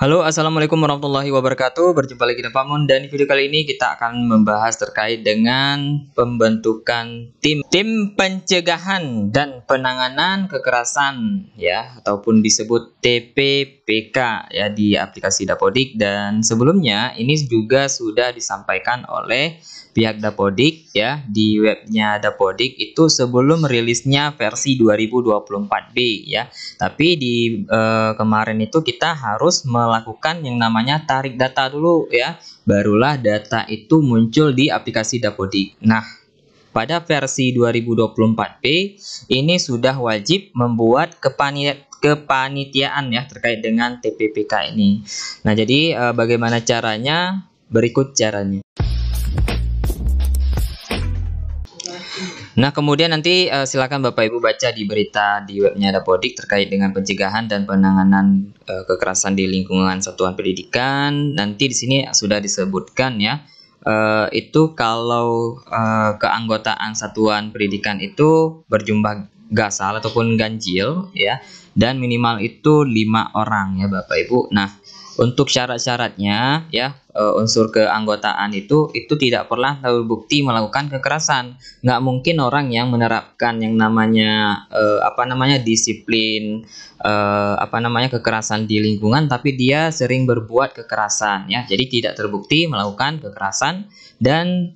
Halo, assalamualaikum warahmatullahi wabarakatuh. Berjumpa lagi dengan Pak Mun, dan di video kali ini kita akan membahas terkait dengan pembentukan tim pencegahan dan penanganan kekerasan, ya, ataupun disebut TPPK, ya, di aplikasi Dapodik. Dan sebelumnya ini juga sudah disampaikan oleh pihak Dapodik, ya, di webnya Dapodik itu sebelum rilisnya versi 2024B, ya. Tapi di kemarin itu kita harus melakukan yang namanya tarik data dulu, ya. Barulah data itu muncul di aplikasi Dapodik. Nah, pada versi 2024B ini sudah wajib membuat kepanitiaan, ya, terkait dengan TPPK ini. Nah, jadi bagaimana caranya? Berikut caranya. Nah, kemudian nanti silakan Bapak Ibu baca di berita di webnya Dapodik terkait dengan pencegahan dan penanganan kekerasan di lingkungan satuan pendidikan. Nanti di sini sudah disebutkan, ya, itu kalau keanggotaan satuan pendidikan itu berjumlah gasal ataupun ganjil, ya, dan minimal itu 5 orang, ya, Bapak Ibu. Nah, untuk syarat-syaratnya, ya, unsur keanggotaan itu tidak pernah terbukti melakukan kekerasan. Nggak mungkin orang yang menerapkan yang namanya disiplin kekerasan di lingkungan tapi dia sering berbuat kekerasan, ya. Jadi tidak terbukti melakukan kekerasan dan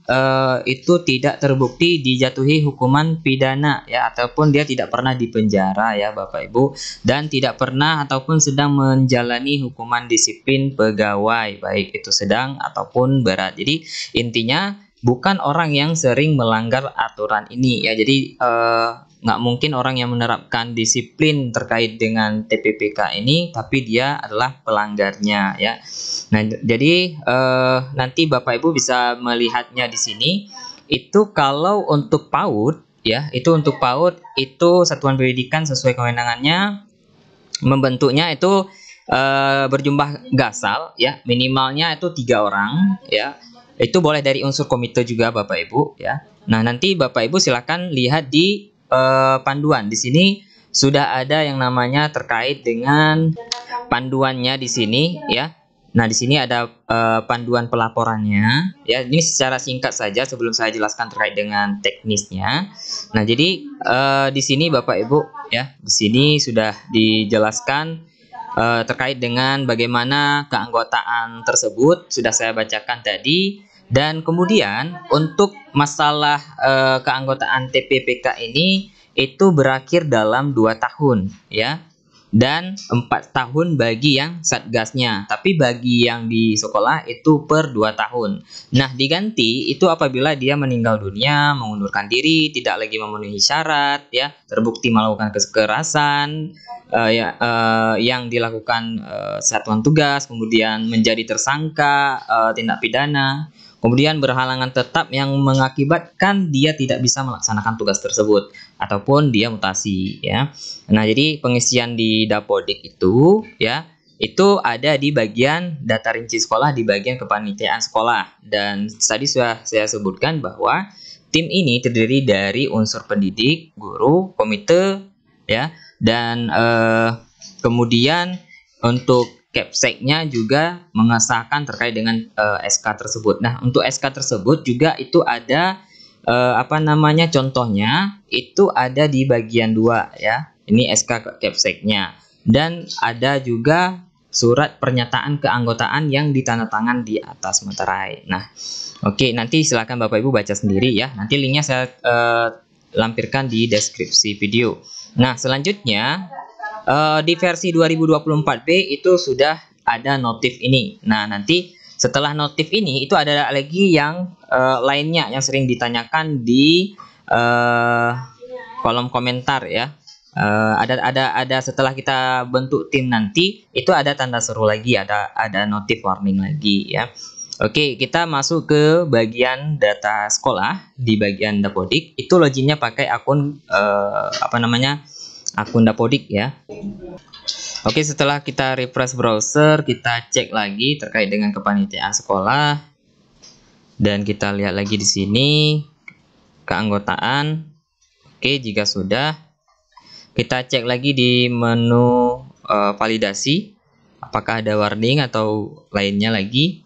itu tidak terbukti dijatuhi hukuman pidana, ya, ataupun dia tidak pernah dipenjara, ya, Bapak Ibu, dan tidak pernah ataupun sedang menjalani hukuman disiplin pegawai, baik itu sedang ataupun berat. Jadi intinya bukan orang yang sering melanggar aturan ini, ya. Jadi nggak mungkin orang yang menerapkan disiplin terkait dengan TPPK ini tapi dia adalah pelanggarnya, ya. Nah, jadi nanti Bapak Ibu bisa melihatnya di sini. Itu kalau untuk PAUD, ya, itu untuk PAUD itu satuan pendidikan sesuai kewenangannya membentuknya itu berjumlah gasal, ya, minimalnya itu 3 orang, ya. Itu boleh dari unsur komite juga Bapak Ibu, ya. Nah, nanti Bapak Ibu silakan lihat di panduan. Di sini sudah ada yang namanya terkait dengan panduannya di sini, ya. Nah, di sini ada panduan pelaporannya, ya. Ini secara singkat saja sebelum saya jelaskan terkait dengan teknisnya. Nah, jadi di sini Bapak Ibu, ya, di sini sudah dijelaskan terkait dengan bagaimana keanggotaan tersebut sudah saya bacakan tadi. Dan kemudian untuk masalah keanggotaan TPPK ini itu berakhir dalam 2 tahun, ya, dan 4 tahun bagi yang satgasnya, tapi bagi yang di sekolah itu per 2 tahun. Nah, diganti itu apabila dia meninggal dunia, mengundurkan diri, tidak lagi memenuhi syarat, ya, terbukti melakukan kekerasan yang dilakukan satuan tugas, kemudian menjadi tersangka tindak pidana, kemudian berhalangan tetap yang mengakibatkan dia tidak bisa melaksanakan tugas tersebut ataupun dia mutasi, ya. Nah, jadi pengisian di Dapodik itu, ya, itu ada di bagian data rinci sekolah di bagian kepanitiaan sekolah. Dan tadi sudah saya sebutkan bahwa tim ini terdiri dari unsur pendidik, guru, komite, ya, dan kemudian untuk Kepseknya juga mengesahkan terkait dengan SK tersebut. Nah, untuk SK tersebut juga itu ada contohnya itu ada di bagian 2, ya. Ini SK Kepseknya. Dan ada juga surat pernyataan keanggotaan yang ditandatangan di atas materai. Nah, oke, nanti silakan Bapak Ibu baca sendiri, ya. Nanti linknya saya lampirkan di deskripsi video. Nah, selanjutnya di versi 2024B itu sudah ada notif ini. Nah, nanti setelah notif ini itu ada lagi yang lainnya yang sering ditanyakan di kolom komentar, ya. Ada setelah kita bentuk tim nanti itu ada tanda seru lagi, ada notif warning lagi, ya. Oke, kita masuk ke bagian data sekolah. Di bagian Dapodik itu loginnya pakai akun akun Dapodik, ya. Oke, setelah kita refresh browser, kita cek lagi terkait dengan kepanitiaan sekolah. Dan kita lihat lagi di sini keanggotaan. Oke, jika sudah, kita cek lagi di menu validasi. apakah ada warning atau lainnya lagi.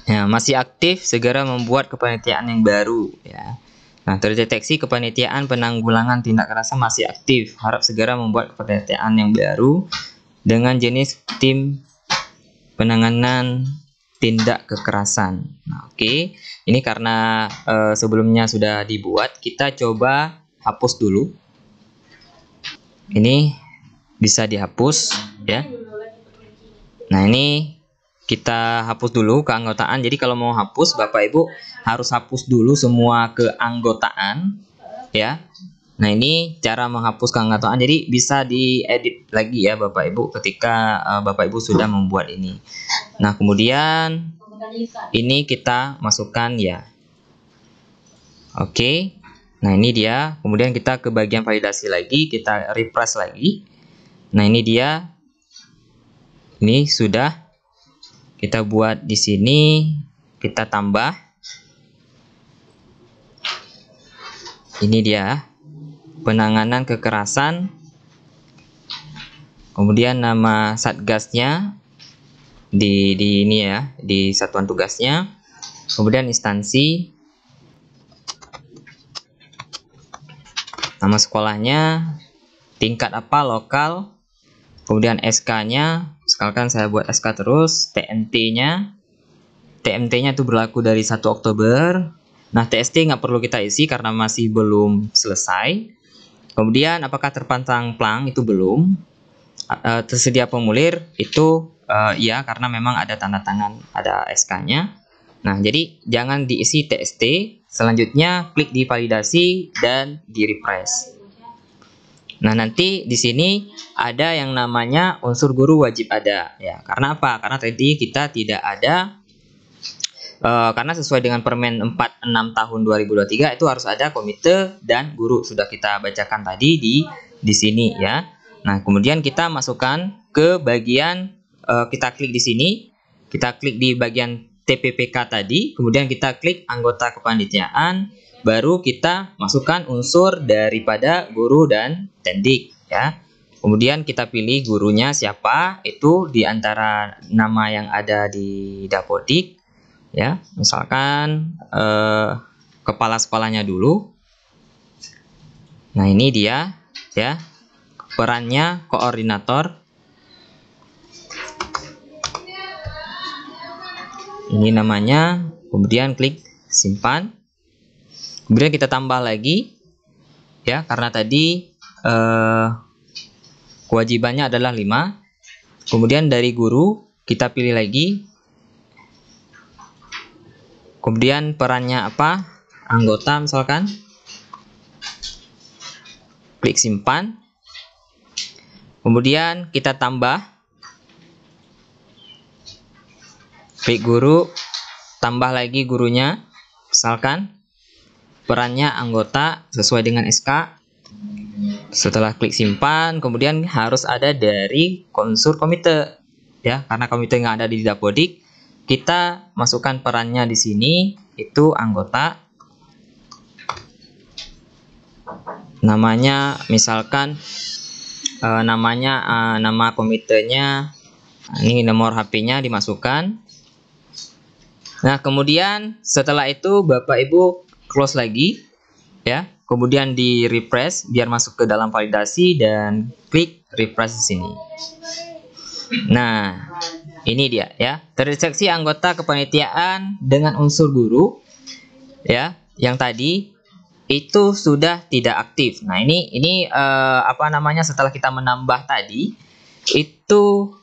Ya, masih aktif, segera membuat kepanitiaan yang baru ya. Nah, terdeteksi kepanitiaan penanggulangan tindak kekerasan masih aktif. Harap segera membuat kepanitiaan yang baru dengan jenis tim penanganan tindak kekerasan. Nah, oke. Ini karena sebelumnya sudah dibuat, kita coba hapus dulu. Ini bisa dihapus ya. Nah, ini kita hapus dulu keanggotaan. Jadi kalau mau hapus, Bapak Ibu harus hapus dulu semua keanggotaan ya. Nah, ini cara menghapus keanggotaan. Jadi bisa diedit lagi ya Bapak Ibu ketika Bapak Ibu sudah membuat ini. Nah, kemudian ini kita masukkan ya. Oke. Nah, ini dia. Kemudian kita ke bagian validasi lagi, kita refresh lagi. Nah, ini dia. Ini sudah kita buat di sini, kita tambah. Ini dia penanganan kekerasan. Kemudian nama satgasnya di ini ya, di satuan tugasnya. Kemudian instansi, nama sekolahnya, tingkat apa, lokal. Kemudian SK-nya, misalkan saya buat SK terus, TNT-nya itu berlaku dari 1 Oktober. Nah, TST nggak perlu kita isi karena masih belum selesai. Kemudian apakah terpantang plang, itu belum. Tersedia formulir, itu ya, karena memang ada tanda tangan, ada SK-nya. Nah, jadi jangan diisi TST. Selanjutnya klik di validasi dan di refresh. Nah, nanti di sini ada yang namanya unsur guru wajib ada ya. Karena apa? Karena tadi kita tidak ada karena sesuai dengan Permen 46 tahun 2023 itu harus ada komite dan guru, sudah kita bacakan tadi di sini ya. Nah, kemudian kita masukkan ke bagian kita klik di sini, kita klik di bagian TPPK tadi, kemudian kita klik anggota kepanitiaan. Baru kita masukkan unsur daripada guru dan tendik ya. Kemudian kita pilih gurunya siapa, itu di antara nama yang ada di Dapodik ya. Misalkan kepala sekolahnya dulu. Nah, ini dia ya. Perannya koordinator. Ini namanya, kemudian klik simpan. Kemudian kita tambah lagi ya, karena tadi kewajibannya adalah 5. Kemudian dari guru kita pilih lagi. Kemudian perannya apa? Anggota misalkan. Klik simpan. Kemudian kita tambah. Klik guru, tambah lagi gurunya. Misalkan perannya anggota sesuai dengan SK. Setelah klik simpan, kemudian harus ada dari unsur komite ya, karena komite nggak ada di Dapodik. Kita masukkan perannya di sini, itu anggota. Namanya misalkan nama komitenya, ini nomor HP-nya dimasukkan. Nah, kemudian setelah itu Bapak Ibu close lagi ya, kemudian di refresh biar masuk ke dalam validasi dan klik refresh di sini. Nah, ini dia ya, terdeteksi anggota kepanitiaan dengan unsur guru ya, yang tadi itu sudah tidak aktif. Nah, ini apa namanya, setelah kita menambah tadi itu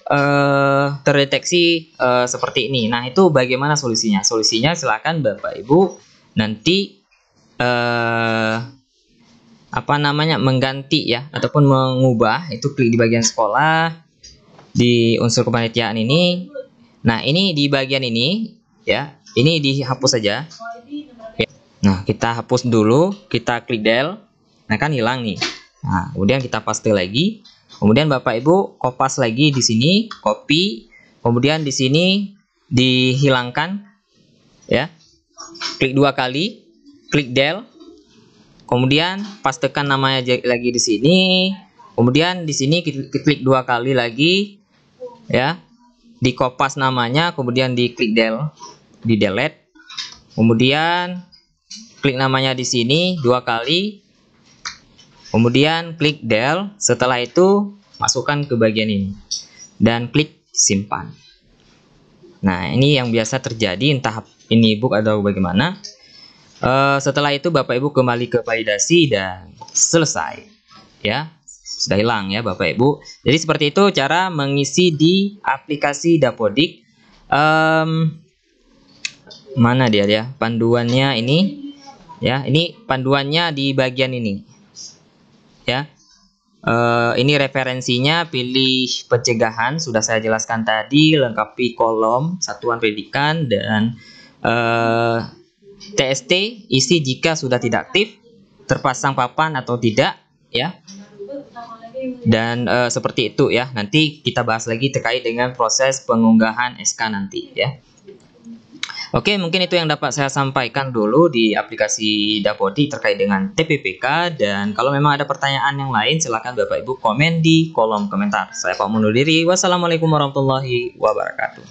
terdeteksi seperti ini. Nah, itu bagaimana solusinya? Solusinya silakan Bapak Ibu nanti apa namanya, mengganti ya, ataupun mengubah, itu klik di bagian sekolah, di unsur kepanitiaan ini. Nah, ini di bagian ini ya, ini dihapus saja. Nah, kita hapus dulu, kita klik del. Nah, kan hilang nih. Nah, kemudian kita paste lagi. Kemudian Bapak Ibu kopas lagi di sini, copy. Kemudian di sini dihilangkan ya. Klik 2 kali, klik del. Kemudian pastekan namanya lagi di sini. Kemudian di sini kita klik 2 kali lagi ya. Di kopas namanya, kemudian diklik di delete. Kemudian klik namanya di sini 2 kali. Kemudian klik del. Setelah itu masukkan ke bagian ini dan klik simpan. Nah, ini yang biasa terjadi, entah ini book atau bagaimana. Setelah itu Bapak Ibu kembali ke validasi dan selesai ya, sudah hilang ya Bapak Ibu. Jadi seperti itu cara mengisi di aplikasi Dapodik. Mana dia panduannya ini ya, ini panduannya di bagian ini ya. Ini referensinya, pilih pencegahan, sudah saya jelaskan tadi, lengkapi kolom satuan pendidikan dan TST isi jika sudah tidak aktif, terpasang papan atau tidak ya. Dan seperti itu ya. Nanti kita bahas lagi terkait dengan proses pengunggahan SK nanti ya. Oke, mungkin itu yang dapat saya sampaikan dulu di aplikasi Dapodik terkait dengan TPPK. Dan kalau memang ada pertanyaan yang lain, silakan Bapak Ibu komen di kolom komentar. Saya Pak mundur diri. Wassalamualaikum warahmatullahi wabarakatuh.